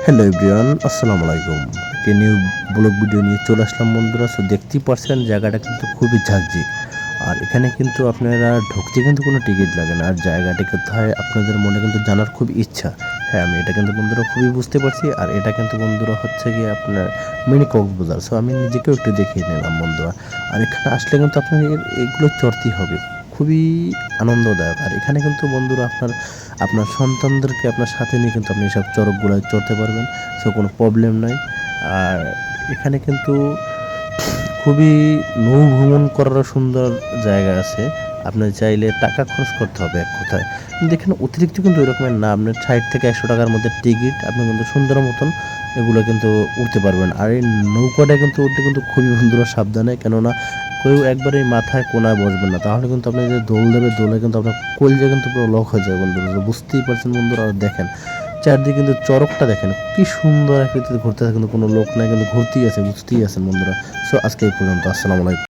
Hello everyone, আসসালামু আলাইকুম। একটি নিউ ব্লগ ভিডিও নিয়ে চলে আসলাম বন্ধুরা। সো দেখতেই পারছেন জায়গাটা কিন্তু খুবই ঝাঁকঝিক। আর এখানে কিন্তু আপনারা ঢুকতে কিন্তু কোনো টিকিট লাগে না। আর জায়গাটি কোথায় আপনাদের মনে কিন্তু জানার খুব ইচ্ছা। হ্যাঁ, আমি এটা কিন্তু বন্ধুরা খুবই বুঝতে পারছি। আর এটা কিন্তু বন্ধুরা হচ্ছে গিয়ে আপনার মিনি কক্সবাজার। সো আমি নিজেকেও একটু দেখিয়ে নিলাম বন্ধুরা। আর এখানে আসলে কিন্তু আপনাদের এগুলো চড়তেই হবে। খুবই আনন্দদায়ক। আর এখানে কিন্তু বন্ধুরা আপনার সন্তানদেরকে আপনার সাথে নিয়ে কিন্তু আপনি এসব চড়কগুলোয় চড়তে পারবেন। সো কোনো প্রবলেম নাই। আর এখানে কিন্তু খুবই নৌ ভ্রমণ করারও সুন্দর জায়গা আছে। আপনার চাইলে টাকা খরচ করতে হবে এক কথায়। কিন্তু এখানে অতিরিক্ত কিন্তু ওই রকমের না। আপনার ৬০ থেকে ১০০ টাকার মধ্যে টিকিট। আপনি কিন্তু সুন্দর মতন এগুলো কিন্তু উঠতে পারবেন। আর এই নৌকাটা কিন্তু উঠতে কিন্তু খুবই বন্ধুরা সাবধানে, কেননা কেউ একবারেই মাথায় কোণায় বসবেন না। তাহলে কিন্তু আপনি যে দোল দেবে, দোলে কিন্তু আপনার কলজা কিন্তু পুরো লক হয়ে যাবে বন্ধুরা। তো বুঝতেই পারছেন বন্ধুরা। আর দেখেন চারদিকে কিন্তু চড়কটা দেখেন কি সুন্দর আকৃতিতে ঘুরতেছে, কিন্তু কোনো লোক নাই, কিন্তু ঘুরতেই আছে, বুঝতেই আছেন বন্ধুরা। সো আজকে এই পর্যন্ত। আসসালামু আলাইকুম।